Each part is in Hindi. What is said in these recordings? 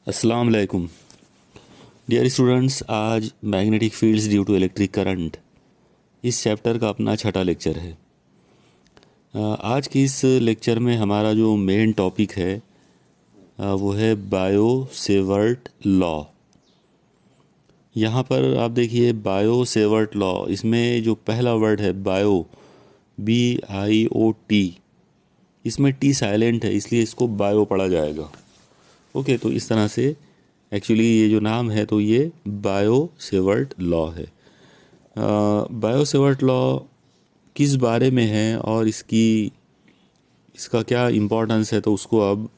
अस्सलाम वालेकुम डियर स्टूडेंट्स। आज magnetic fields due to electric current इस चैप्टर का अपना छठा लेक्चर है। आज की इस लेक्चर में हमारा जो मेन टॉपिक है वो है बायो सेवर्ट लॉ। यहाँ पर आप देखिए बायो सेवर्ट लॉ, इसमें जो पहला वर्ड है बायो, BIOT, इसमें टी साइलेंट है इसलिए इसको बायो पढ़ा जाएगा। ओके, तो इस तरह से एक्चुअली ये जो नाम है तो ये बायो सेवर्ट लॉ है। बायो सेवर्ट लॉ किस बारे में है और इसका क्या इम्पोर्टेंस है, तो उसको अब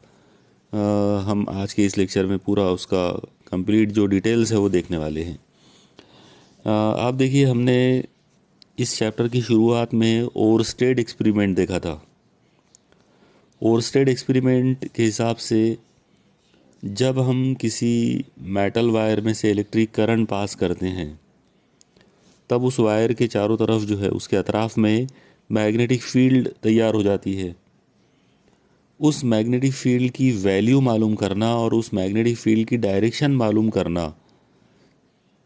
हम आज के इस लेक्चर में पूरा उसका कंप्लीट जो डिटेल्स है वो देखने वाले हैं। आप देखिए, हमने इस चैप्टर की शुरुआत में ओरस्टेड एक्सपेरिमेंट देखा था। ओरस्टेड एक्सपेरिमेंट के हिसाब से जब हम किसी मेटल वायर में से इलेक्ट्रिक करंट पास करते हैं तब उस वायर के चारों तरफ जो है उसके अतराफ में मैग्नेटिक फील्ड तैयार हो जाती है। उस मैग्नेटिक फील्ड की वैल्यू मालूम करना और उस मैग्नेटिक फील्ड की डायरेक्शन मालूम करना,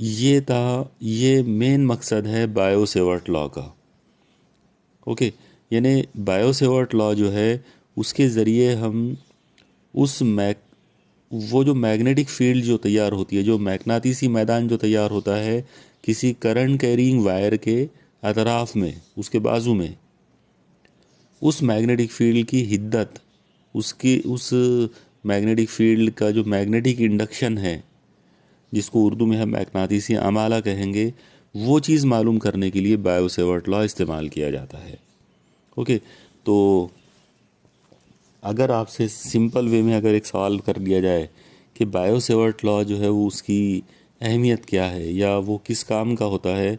ये मेन मकसद है बायो सेवर्ट लॉ का। ओके, यानी बायो सेवर्ट लॉ जो है उसके ज़रिए हम वो जो मैग्नेटिक फील्ड जो तैयार होती है, जो मैग्नातीसी मैदान जो तैयार होता है किसी करंट कैरिंग वायर के अतराफ में, उसके बाजू में, उस मैग्नेटिक फील्ड की हिद्दत, उस मैग्नेटिक फील्ड का जो मैग्नेटिक इंडक्शन है, जिसको उर्दू में हम मैग्नातीसी अमाला कहेंगे, वो चीज़ मालूम करने के लिए बायो सेवर्ट लॉ इस्तेमाल किया जाता है। ओके, तो अगर आपसे सिंपल वे में अगर एक सवाल कर लिया जाए कि बायो सेवर्ट लॉ जो है वो उसकी अहमियत क्या है या वो किस काम का होता है,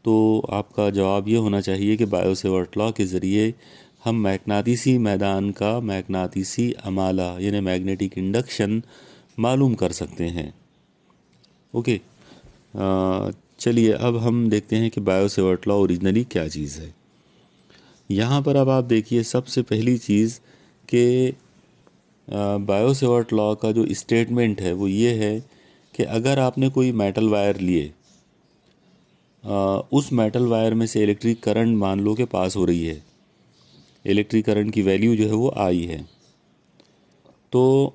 तो आपका जवाब ये होना चाहिए कि बायो सेवर्ट लॉ के ज़रिए हम मैग्नातीसी मैदान का मैग्नातीसी अमाला यानी मैग्नेटिक इंडक्शन मालूम कर सकते हैं। ओके, चलिए अब हम देखते हैं कि बायो सेवर्ट लॉ ओरिजिनली क्या चीज़ है। यहाँ पर अब आप देखिए, सबसे पहली चीज़ कि बायो सेवर्ट लॉ का जो स्टेटमेंट है वो ये है कि अगर आपने कोई मेटल वायर लिए, उस मेटल वायर में से इलेक्ट्रिक करंट मान लो के पास हो रही है, इलेक्ट्रिक करंट की वैल्यू जो है वो आई है, तो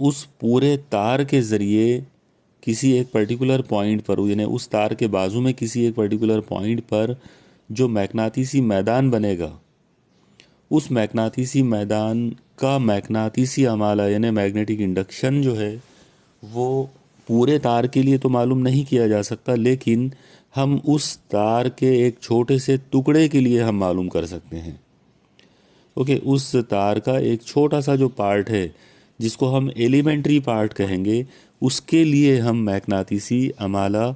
उस पूरे तार के ज़रिए किसी एक पर्टिकुलर पॉइंट पर, यानी उस तार के बाजू में किसी एक पर्टिकुलर पॉइंट पर जो मैग्नातीसी मैदान बनेगा, उस मैग्नातीसी मैदान का मैग्नातीसी अमाला यानी मैग्नेटिक इंडक्शन जो है वो पूरे तार के लिए तो मालूम नहीं किया जा सकता, लेकिन हम उस तार के एक छोटे से टुकड़े के लिए हम मालूम कर सकते हैं। ओके, उस तार का एक छोटा सा जो पार्ट है जिसको हम एलिमेंट्री पार्ट कहेंगे, उसके लिए हम मैग्नातीसी अमाला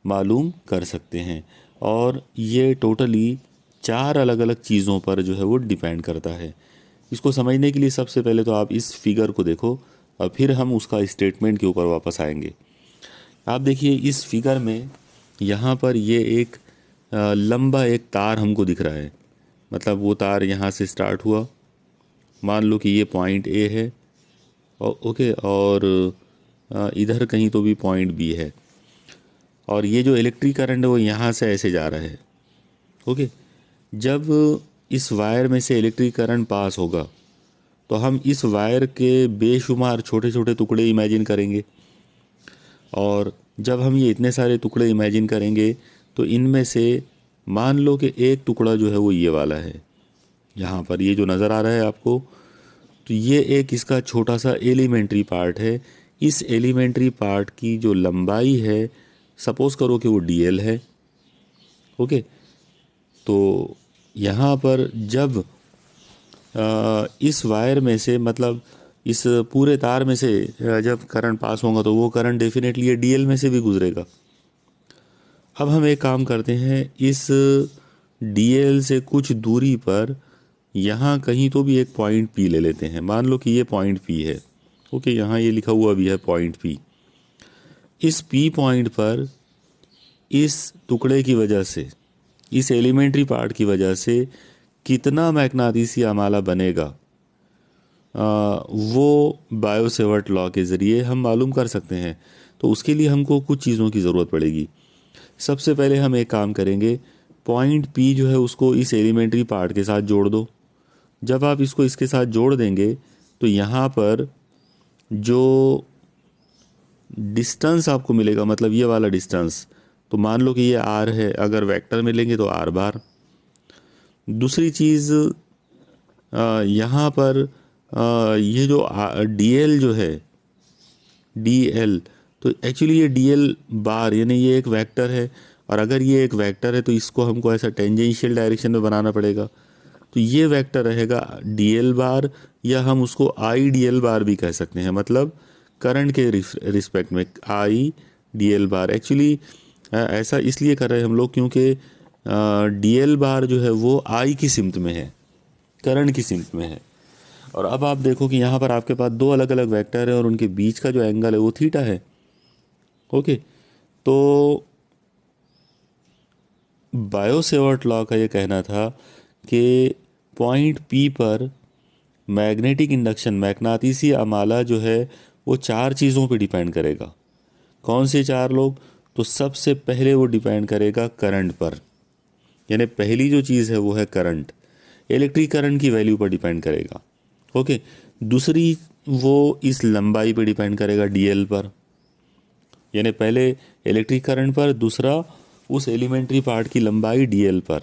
मालूम कर सकते हैं। और ये टोटली 4 अलग अलग चीज़ों पर जो है वो डिपेंड करता है। इसको समझने के लिए सबसे पहले तो आप इस फिगर को देखो और फिर हम उसका स्टेटमेंट के ऊपर वापस आएंगे। आप देखिए इस फिगर में यहाँ पर ये एक लंबा एक तार हमको दिख रहा है। मतलब वो तार यहाँ से स्टार्ट हुआ, मान लो कि ये पॉइंट ए है, और ओके, और इधर कहीं तो भी पॉइंट बी है, और ये जो इलेक्ट्रिक करंट है वो यहाँ से ऐसे जा रहा है। ओके, जब इस वायर में से इलेक्ट्रिक करंट पास होगा तो हम इस वायर के बेशुमार छोटे छोटे टुकड़े इमेजिन करेंगे, और जब हम ये इतने सारे टुकड़े इमेजिन करेंगे तो इनमें से मान लो कि एक टुकड़ा जो है वो ये वाला है, यहाँ पर ये जो नज़र आ रहा है आपको, तो ये एक इसका छोटा सा एलिमेंट्री पार्ट है। इस एलिमेंट्री पार्ट की जो लंबाई है, सपोज़ करो कि वो DL है। ओके, तो यहाँ पर जब इस वायर में से, मतलब इस पूरे तार में से जब करंट पास होगा तो वो करंट डेफिनेटली ये DL में से भी गुजरेगा। अब हम एक काम करते हैं, इस DL से कुछ दूरी पर यहाँ कहीं तो भी एक पॉइंट P ले लेते हैं। मान लो कि ये पॉइंट P है। ओके, यहाँ ये लिखा हुआ भी है पॉइंट P। इस P पॉइंट पर इस टुकड़े की वजह से, इस एलिमेंट्री पार्ट की वजह से कितना मैग्नातीसी अमाला बनेगा, वो बायोसेवर्ट लॉ के ज़रिए हम मालूम कर सकते हैं। तो उसके लिए हमको कुछ चीज़ों की ज़रूरत पड़ेगी। सबसे पहले हम एक काम करेंगे, पॉइंट पी जो है उसको इस एलिमेंट्री पार्ट के साथ जोड़ दो। जब आप इसको इसके साथ जोड़ देंगे तो यहाँ पर जो डिस्टेंस आपको मिलेगा, मतलब ये वाला डिस्टेंस, तो मान लो कि ये आर है, अगर वेक्टर में लेंगे तो आर बार। दूसरी चीज़ यहाँ पर ये जो डी एल जो है, डी एल, तो एक्चुअली ये डी एल बार यानी ये एक वेक्टर है, और अगर ये एक वेक्टर है तो इसको हमको ऐसा टेंजेंशियल डायरेक्शन में बनाना पड़ेगा। तो ये वेक्टर रहेगा डी एल बार, या हम उसको आई डी एल बार भी कह सकते हैं, मतलब करंट के रिस्पेक्ट में आई डी एल बार। एक्चुअली ऐसा इसलिए कर रहे हैं हम लोग क्योंकि डी एल बार जो है वो आई की सिमत में है, करंट की सिमत में है। और अब आप देखो कि यहाँ पर आपके पास दो अलग अलग वेक्टर है और उनके बीच का जो एंगल है वो थीटा है। ओके, तो बायोसेवर्ट लॉ का ये कहना था कि पॉइंट पी पर मैग्नेटिक इंडक्शन, मैग्नातीसी अमाला जो है वो चार चीज़ों पे डिपेंड करेगा। कौन से चार लोग? तो सबसे पहले वो डिपेंड करेगा करंट पर, यानी पहली जो चीज़ है वो है करंट, इलेक्ट्रिक करंट की वैल्यू पर डिपेंड करेगा। ओके, दूसरी वो इस लंबाई पे डिपेंड करेगा डीएल पर, यानी पहले इलेक्ट्रिक करंट पर, दूसरा उस एलिमेंट्री पार्ट की लंबाई डीएल पर,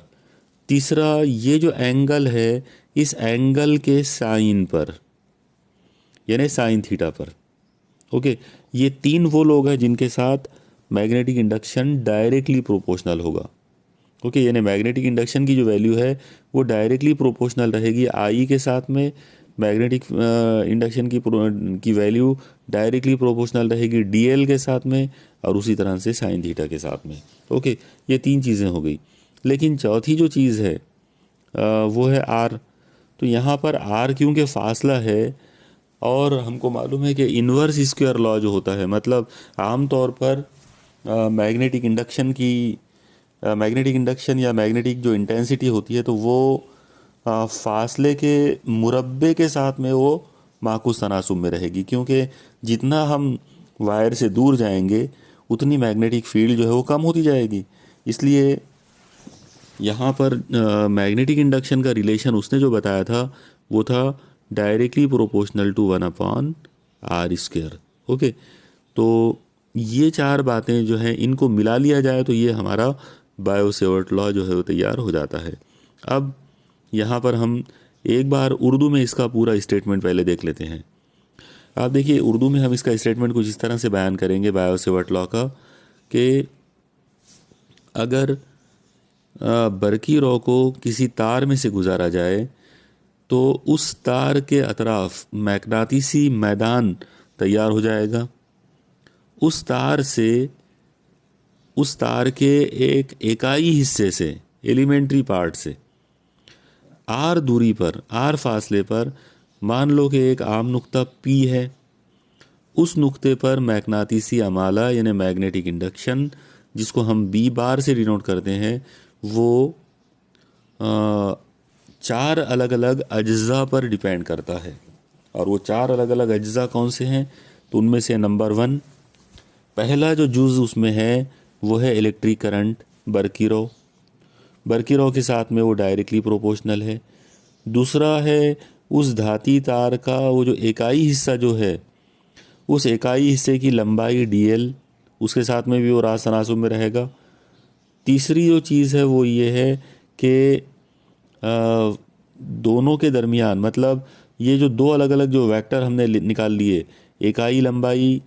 तीसरा ये जो एंगल है इस एंगल के साइन पर, यानी साइन थीटा पर। ओके, ये तीन वो लोग हैं जिनके साथ मैग्नेटिक इंडक्शन डायरेक्टली प्रोपोर्शनल होगा। ओके, यानी मैग्नेटिक इंडक्शन की जो वैल्यू है वो डायरेक्टली प्रोपोर्शनल रहेगी आई के साथ में, मैग्नेटिक इंडक्शन की वैल्यू डायरेक्टली प्रोपोर्शनल रहेगी डीएल के साथ में, और उसी तरह से साइन थीटा के साथ में। ओके, ये तीन चीज़ें हो गई। लेकिन चौथी जो चीज़ है वो है आर। तो यहाँ पर आर क्योंकि फासला है, और हमको मालूम है कि इन्वर्स स्क्वायर लॉ जो होता है, मतलब आम तौर पर मैग्नेटिक इंडक्शन या मैग्नेटिक जो इंटेंसिटी होती है तो वो फासले के मुरब्बे के साथ में वो माकूस तनासुब में रहेगी, क्योंकि जितना हम वायर से दूर जाएंगे उतनी मैग्नेटिक फील्ड जो है वो कम होती जाएगी। इसलिए यहाँ पर मैग्नेटिक इंडक्शन का रिलेशन उसने जो बताया था वो था directly proportional to 1/r²। Okay, तो ये चार बातें जो हैं इनको मिला लिया जाए तो ये हमारा बायोसेवर्ट लॉ जो है वो तैयार हो जाता है। अब यहाँ पर हम एक बार उर्दू में इसका पूरा स्टेटमेंट पहले देख लेते हैं। आप देखिए, उर्दू में हम इसका स्टेटमेंट कुछ इस तरह से बयान करेंगे बायोसेवर्ट लॉ का, कि अगर बरकी रॉ को किसी तार में से गुजारा जाए तो उस तार के अतराफ मैग्नातीसी मैदान तैयार हो जाएगा। उस तार के एक इकाई हिस्से से, एलिमेंट्री पार्ट से, आर दूरी पर, आर फासले पर मान लो कि एक आम नुक्ता पी है। उस नुक्ते पर मैग्नातीसी अमाला यानी मैग्नेटिक इंडक्शन, जिसको हम बी बार से डिनोट करते हैं, वो चार अलग अलग अज्जा पर डिपेंड करता है। और वो चार अलग अलग अज्जा कौन से हैं? तो उनमें से नंबर 1, पहला जो जुज़ उसमें है वो है इलेक्ट्रिक करंट, बरकी रॉ के साथ में वो डायरेक्टली प्रोपोर्शनल है। दूसरा है उस धाती तार का वो जो इकाई हिस्सा जो है, उस इकाई हिस्से की लंबाई डीएल, उसके साथ में भी वो रास तनासुब में रहेगा। तीसरी जो चीज़ है वो ये है कि दोनों के दरमियान, मतलब ये जो दो अलग अलग जो वेक्टर हमने निकाल लिए, इकाई लंबाई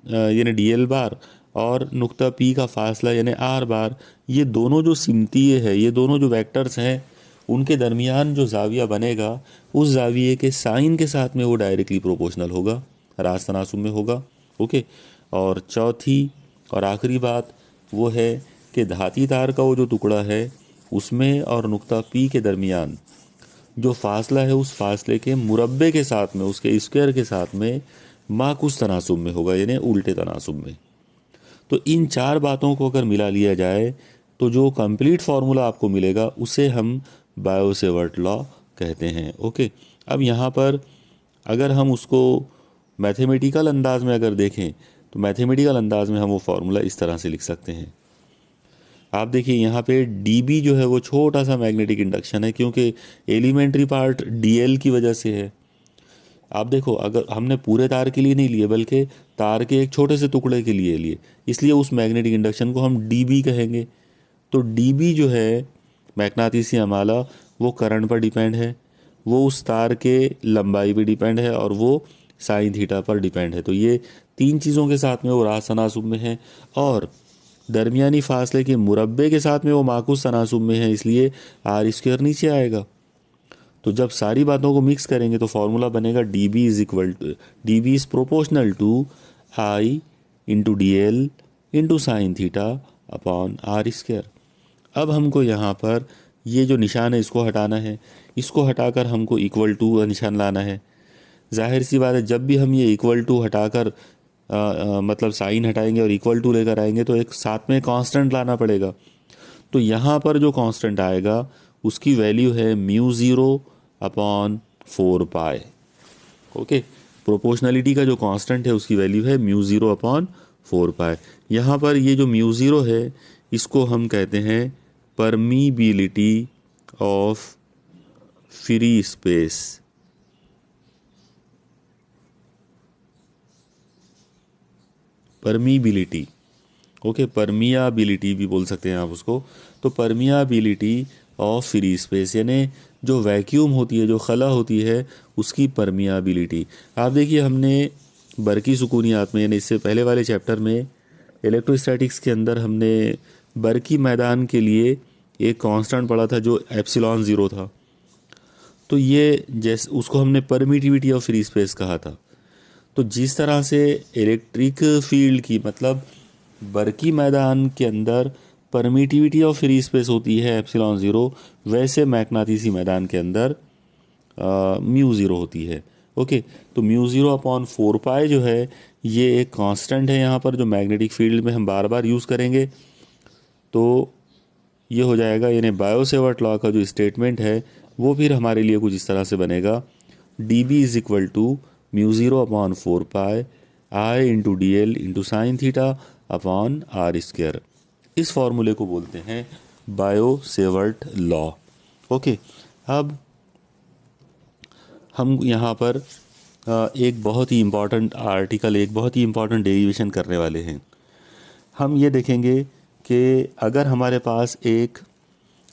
यानी डीएल बार और नुक्ता पी का फासला यानी आर बार, ये दोनों जो सिमतीय है, ये दोनों जो वेक्टर्स हैं, उनके दरमियान जो जाविया बनेगा उस जाविये के साइन के साथ में वो डायरेक्टली प्रोपोर्शनल होगा, रास तनासुब में होगा। ओके, और चौथी और आखिरी बात वो है कि धाती तार का वो जो टुकड़ा है उसमें और नुक्ता पी के दरमियान जो फासला है उस फासले के मुरब्बे के साथ में, उसके स्क्वायर के साथ में माकूस तनासुब में होगा, यानी उल्टे तनासुब में। तो इन चार बातों को अगर मिला लिया जाए तो जो कंप्लीट फार्मूला आपको मिलेगा उसे हम बायोसेवर्ट लॉ कहते हैं। ओके, अब यहाँ पर अगर हम उसको मैथमेटिकल अंदाज में अगर देखें तो मैथमेटिकल अंदाज में हम वो फार्मूला इस तरह से लिख सकते हैं। आप देखिए यहाँ पे dB जो है वो छोटा सा मैग्नेटिक इंडक्शन है, क्योंकि एलिमेंट्री पार्ट dl की वजह से है। आप देखो, अगर हमने पूरे तार के लिए नहीं लिए बल्कि तार के एक छोटे से टुकड़े के लिए लिए, इसलिए उस मैग्नेटिक इंडक्शन को हम dB कहेंगे। तो dB जो है मैग्नेटिसी अमाला, वो करंट पर डिपेंड है, वो उस तार के लंबाई पे डिपेंड है, और वो साइन थीटा पर डिपेंड है। तो ये तीन चीज़ों के साथ में वो रास तनासुब में है, और दरमियानी फासले के मुरब्बे के साथ में वो माकूस तनासुब में है, इसलिए आर स्क्वायर नीचे आएगा। तो जब सारी बातों को मिक्स करेंगे तो फॉर्मूला बनेगा D B is proportional to I into D L into sine theta upon R square. अब हमको यहाँ पर ये जो निशान है इसको हटाना है, इसको हटाकर हमको इक्वल टू का निशान लाना है। जाहिर सी बात है, जब भी हम ये इक्वल टू हटाकर मतलब साइन हटाएंगे और इक्वल टू लेकर आएंगे तो एक साथ में कांस्टेंट लाना पड़ेगा। तो यहाँ पर जो कांस्टेंट आएगा उसकी वैल्यू है म्यू ज़ीरो अपॉन 4 पाई। ओके, प्रोपोर्शनलिटी का जो कांस्टेंट है उसकी वैल्यू है म्यू ज़ीरो अपॉन 4 पाई। यहाँ पर ये जो म्यू ज़ीरो है इसको हम कहते हैं permeability of free space. Permeability, okay, permeability भी बोल सकते हैं आप उसको। तो परमियाबिलिटी ऑफ फ्री स्पेस, यानी जो वैक्यूम होती है, जो खला होती है, उसकी परमियाबिलिटी। आप देखिए, हमने बरकी सुकूनियात में, यानी इससे पहले वाले चैप्टर में इलेक्ट्रोस्टैटिक्स के अंदर हमने बरकी मैदान के लिए एक कांस्टेंट पढ़ा था जो एप्सिलॉन ज़ीरो था। तो ये जैसे उसको हमने परमिटिविटी ऑफ फ्री स्पेस कहा था। तो जिस तरह से इलेक्ट्रिक फील्ड की, मतलब बरकी मैदान के अंदर परमिटिविटी ऑफ फ्री स्पेस होती है एप्सिलॉन ज़ीरो, वैसे मैग्नेटिसी मैदान के अंदर म्यू ज़ीरो होती है। ओके, तो म्यू ज़ीरो अपॉन 4 पाई जो है ये एक कांस्टेंट है यहाँ पर, जो मैग्नेटिक फील्ड में हम बार बार यूज़ करेंगे। तो ये हो जाएगा, यानी बायो-सेवर्ट लॉ का जो स्टेटमेंट है वो फिर हमारे लिए कुछ इस तरह से बनेगा, D B is equal to mu zero upon 4 pi I into D L into sine theta upon R square. इस फॉर्मूले को बोलते हैं बायो-सेवर्ट लॉ। ओके, अब हम यहाँ पर एक बहुत ही इम्पॉर्टेंट आर्टिकल, एक बहुत ही इम्पॉर्टेंट डेरिवेशन करने वाले हैं। हम ये देखेंगे कि अगर हमारे पास एक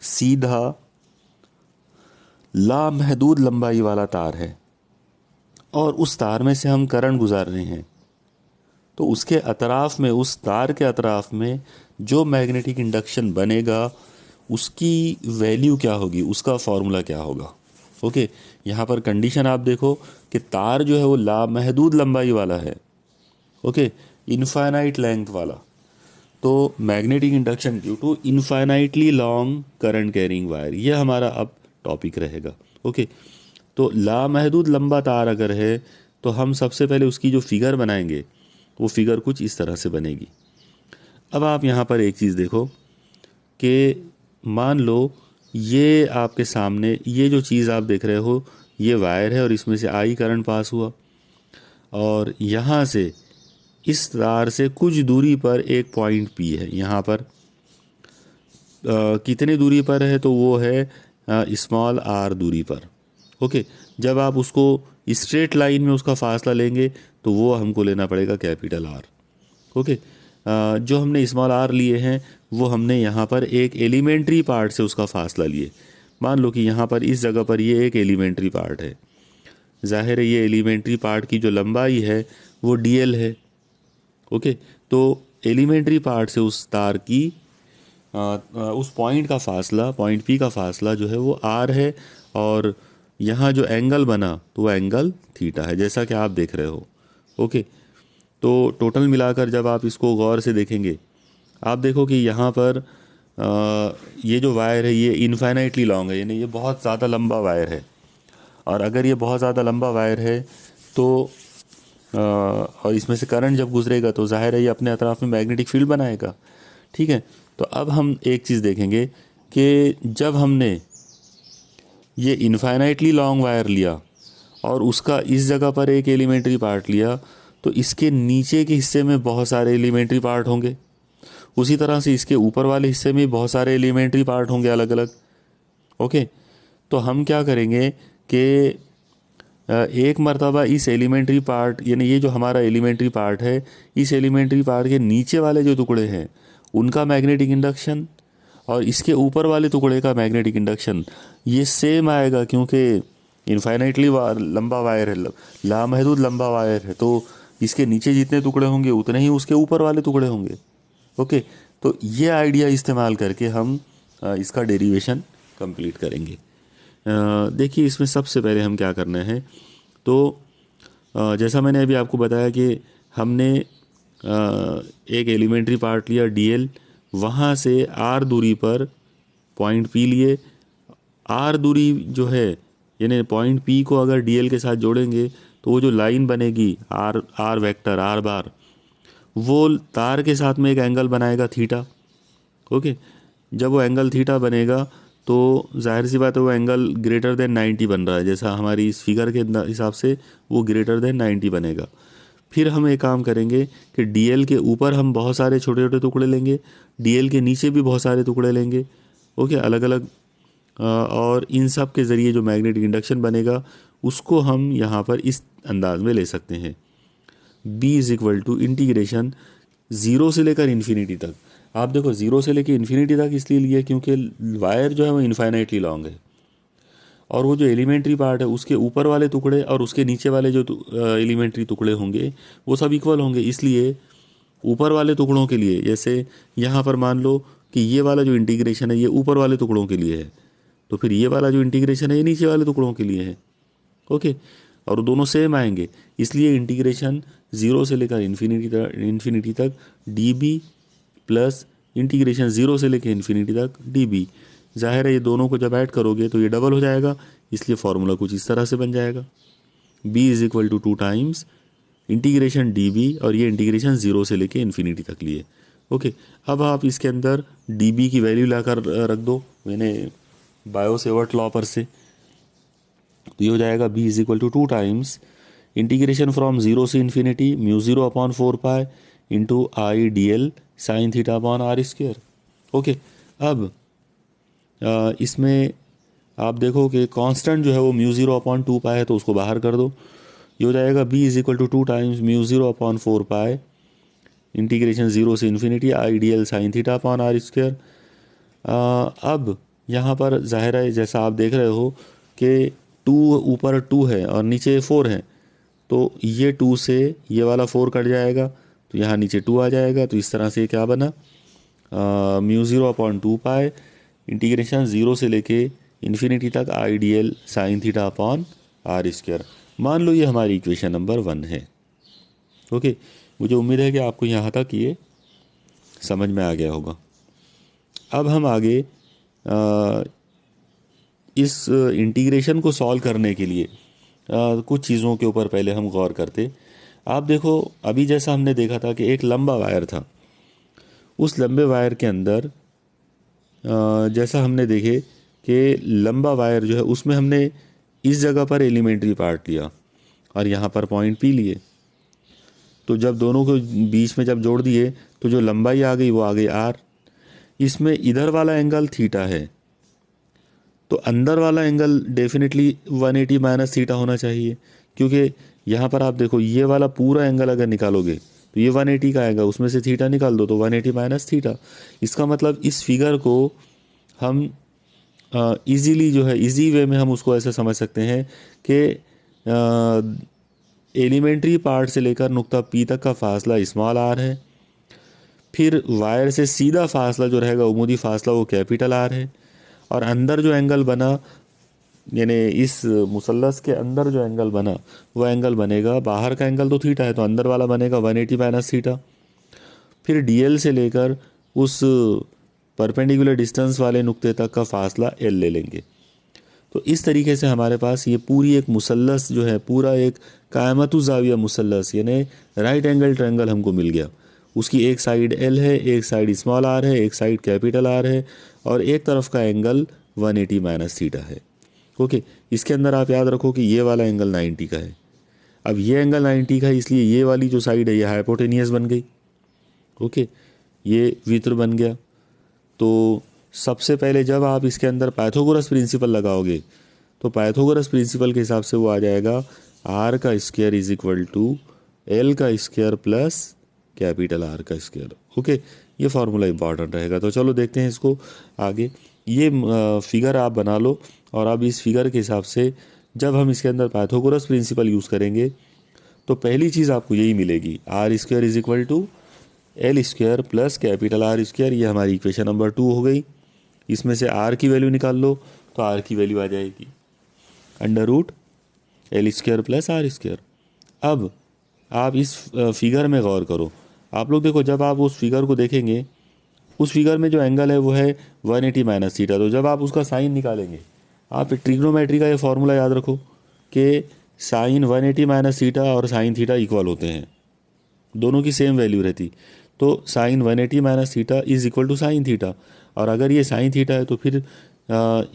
सीधा लामहदूद लंबाई वाला तार है और उस तार में से हम करंट गुजार रहे हैं, तो उसके अतराफ़ में, उस तार के अतराफ़ में जो मैग्नेटिक इंडक्शन बनेगा उसकी वैल्यू क्या होगी, उसका फॉर्मूला क्या होगा। ओके, यहाँ पर कंडीशन आप देखो कि तार जो है वो लामहदूद लंबाई वाला है, ओके, इनफाइनाइट लेंथ वाला। तो magnetic induction due to infinitely long current carrying wire, ये हमारा अब टॉपिक रहेगा। ओके, तो लामहदूद लंबा तार अगर है तो हम सबसे पहले उसकी जो फिगर बनाएंगे वो फिगर कुछ इस तरह से बनेगी। अब आप यहाँ पर एक चीज़ देखो कि मान लो ये आपके सामने ये जो चीज़ आप देख रहे हो ये वायर है और इसमें से आई करंट पास हुआ, और यहाँ से इस तार से कुछ दूरी पर एक पॉइंट पी है। यहाँ पर कितनी दूरी पर है, तो वो है स्मॉल आर दूरी पर। ओके, जब आप उसको स्ट्रेट लाइन में उसका फासला लेंगे तो वो हमको लेना पड़ेगा कैपिटल आर। ओके, जो हमने स्मॉल आर लिए हैं वो हमने यहाँ पर एक एलिमेंट्री पार्ट से उसका फासला लिए। मान लो कि यहाँ पर इस जगह पर ये एक एलिमेंट्री पार्ट है, जाहिर है ये एलिमेंट्री पार्ट की जो लंबाई है वो डीएल है। ओके, तो एलिमेंट्री पार्ट से उस तार की उस पॉइंट का फासला, पॉइंट पी का फासला जो है वो आर है, और यहाँ जो एंगल बना तो वो एंगल थीटा है, जैसा कि आप देख रहे हो। ओके, तो टोटल मिलाकर जब आप इसको गौर से देखेंगे, आप देखो कि यहाँ पर ये जो वायर है ये इनफाइनाइटली लॉन्ग है, यानी ये बहुत ज़्यादा लंबा वायर है। और अगर ये बहुत ज़्यादा लंबा वायर है तो और इसमें से करंट जब गुजरेगा तो जाहिर है ये अपने अतराफ में मैग्नेटिक फील्ड बनाएगा। ठीक है, तो अब हम एक चीज़ देखेंगे कि जब हमने ये इनफाइनाइटली लॉन्ग वायर लिया और उसका इस जगह पर एक एलिमेंट्री पार्ट लिया, तो इसके नीचे के हिस्से में बहुत सारे एलिमेंट्री पार्ट होंगे। उसी तरह से इसके ऊपर वाले हिस्से में बहुत सारे एलिमेंट्री पार्ट होंगे अलग अलग। ओके, तो हम क्या करेंगे कि एक मर्तबा इस एलिमेंट्री पार्ट, यानी ये जो हमारा एलिमेंट्री पार्ट है, इस एलिमेंट्री पार्ट के नीचे वाले जो टुकड़े हैं उनका मैग्नेटिक इंडक्शन और इसके ऊपर वाले टुकड़े का मैग्नेटिक इंडक्शन ये सेम आएगा, क्योंकि इनफाइनाइटली लंबा वायर है, लामहदूद लंबा वायर है, तो इसके नीचे जितने टुकड़े होंगे उतने ही उसके ऊपर वाले टुकड़े होंगे। ओके, तो ये आइडिया इस्तेमाल करके हम इसका डेरिवेशन कंप्लीट करेंगे। देखिए, इसमें सबसे पहले हम क्या करना है, तो जैसा मैंने अभी आपको बताया कि हमने एक एलिमेंट्री पार्ट लिया डीएल, वहाँ से आर दूरी पर पॉइंट पी लिए। आर दूरी जो है, यानी पॉइंट पी को अगर डीएल के साथ जोड़ेंगे तो वो जो लाइन बनेगी आर वेक्टर आर बार, वो तार के साथ में एक एंगल बनाएगा थीटा। ओके, जब वो एंगल थीटा बनेगा तो जाहिर सी बात है वो एंगल ग्रेटर देन 90 बन रहा है, जैसा हमारी इस फिगर के हिसाब से वो ग्रेटर देन 90 बनेगा। फिर हम एक काम करेंगे कि डीएल के ऊपर हम बहुत सारे छोटे छोटे टुकड़े लेंगे, डीएल के नीचे भी बहुत सारे टुकड़े लेंगे। ओके, अलग अलग, और इन सब के ज़रिए जो मैग्नेटिक इंडक्शन बनेगा उसको हम यहाँ पर इस अंदाज में ले सकते हैं। B is equal to integration 0 से लेकर इन्फिनिटी तक। आप देखो, 0 से लेकर इन्फिनिटी तक इसलिए लिया क्योंकि वायर जो है वो इनफाइनाइटली लॉन्ग है, और वो जो एलिमेंट्री पार्ट है उसके ऊपर वाले टुकड़े और उसके नीचे वाले जो एलिमेंट्री टुकड़े होंगे वो सब इक्वल होंगे। इसलिए ऊपर वाले टुकड़ों के लिए, जैसे यहाँ पर मान लो कि ये वाला जो इंटीग्रेशन है ये ऊपर वाले टुकड़ों के लिए है, तो फिर ये वाला जो इंटीग्रेशन है ये नीचे वाले टुकड़ों के लिए है। ओके, और दोनों सेम आएंगे, इसलिए इंटीग्रेशन 0 से लेकर इन्फिनिटी तक dB प्लस इंटीग्रेशन 0 से लेकर इन्फिनिटी तक dB। जाहिर है ये दोनों को जब ऐड करोगे तो ये डबल हो जाएगा, इसलिए फॉर्मूला कुछ इस तरह से बन जाएगा। B is equal to 2 times integration dB, और ये इंटीग्रेशन 0 से लेकर इन्फिनिटी तक लिए। ओके, अब आप इसके अंदर dB की वैल्यू लाकर रख दो, मैंने बायो-सेवर्ट लॉ पर से, तो ये हो जाएगा B is equal to 2 times integration from 0 से infinity mu 0 upon 4 pi into I D L sine theta upon R square. Okay, अब इसमें आप देखो कि कांस्टेंट जो है वो म्यू 0 अपॉन 2 पाई है, तो उसको बाहर कर दो। ये हो जाएगा B is equal to 2 times mu 0 upon 4 pi integration 0 से infinity I D L sine theta upon R square. अब यहाँ पर जाहिर है जैसा आप देख रहे हो कि 2 ऊपर 2 है और नीचे 4 है, तो ये 2 से ये वाला 4 कट जाएगा, तो यहाँ नीचे 2 आ जाएगा। तो इस तरह से क्या बना, म्यू 0 अपॉन 2 पाई इंटीग्रेशन 0 से लेके इन्फिनिटी तक I D L sine theta upon R square. मान लो ये हमारी इक्वेशन नंबर 1 है। ओके, मुझे उम्मीद है कि आपको यहाँ तक ये समझ में आ गया होगा। अब हम आगे इस इंटीग्रेशन को सॉल्व करने के लिए कुछ चीज़ों के ऊपर पहले हम गौर करते। आप देखो, अभी जैसा हमने देखा था कि एक लंबा वायर था, उस लंबे वायर के अंदर जैसा हमने देखे कि लंबा वायर जो है उसमें हमने इस जगह पर एलिमेंट्री पार्ट लिया और यहाँ पर पॉइंट पी लिए, तो जब दोनों को बीच में जब जोड़ दिए तो जो लंबाई आ गई वो आ गई आर। इसमें इधर वाला एंगल थीटा है, तो अंदर वाला एंगल डेफिनेटली 180 माइनस थीटा होना चाहिए, क्योंकि यहाँ पर आप देखो ये वाला पूरा एंगल अगर निकालोगे तो ये 180 का आएगा, उसमें से थीटा निकाल दो तो 180 माइनस थीटा। इसका मतलब इस फिगर को हम इजीली जो है इजी वे में हम उसको ऐसे समझ सकते हैं कि एलिमेंट्री पार्ट से लेकर नुक्ता पी तक का फासला स्मॉल आर है, फिर वायर से सीधा फासला जो रहेगा उमूदी फासला वो कैपिटल आर है, और अंदर जो एंगल बना यानी इस मुसल्लस के अंदर जो एंगल बना वो एंगल बनेगा, बाहर का एंगल तो थीटा है तो अंदर वाला बनेगा 180 माइनस थीटा। फिर डीएल से लेकर उस परपेंडिकुलर डिस्टेंस वाले नुक्ते तक का फासला एल ले लेंगे। तो इस तरीके से हमारे पास ये पूरी एक मुसल्लस जो है, पूरा एक कायमतु ज़ाविया मुसल्लस यानी राइट एंगल ट्रायंगल हमको मिल गया। उसकी एक साइड एल है, एक साइड स्मॉल आर है, एक साइड कैपिटल आर है, और एक तरफ का एंगल 180 माइनस थीटा है। ओके, इसके अंदर आप याद रखो कि ये वाला एंगल 90 का है। अब ये एंगल 90 का है, इसलिए ये वाली जो साइड है ये हाइपोटेनियस बन गई। ओके, ये वित्र बन गया। तो सबसे पहले जब आप इसके अंदर पाइथागोरस प्रिंसिपल लगाओगे तो पाइथागोरस प्रिंसिपल के हिसाब से वो आ जाएगा आर का square is equal to L का स्क्वायर प्लस कैपिटल आर का स्क्वायर। ओके, ये फार्मूला इंपॉर्टेंट रहेगा। तो चलो देखते हैं इसको आगे। ये फिगर आप बना लो और अब इस फिगर के हिसाब से जब हम इसके अंदर पाइथागोरस प्रिंसिपल यूज़ करेंगे तो पहली चीज़ आपको यही मिलेगी, R square is equal to L square plus capital R square. ये हमारी इक्वेशन नंबर 2 हो गई। इसमें से आर की वैल्यू निकाल लो तो आर की वैल्यू आ जाएगी under root L square plus R square. अब आप इस फिगर में गौर करो। आप लोग देखो, जब आप उस फिगर को देखेंगे, उस फिगर में जो एंगल है वो है 180 माइनस थीटा। तो जब आप उसका साइन निकालेंगे, आप ट्रिग्नोमेट्री का ये फॉर्मूला याद रखो कि साइन 180 माइनस थीटा और साइन थीटा इक्वल होते हैं, दोनों की सेम वैल्यू रहती। तो sine 180 minus theta is equal to sine theta. और अगर ये साइन थीटा है तो फिर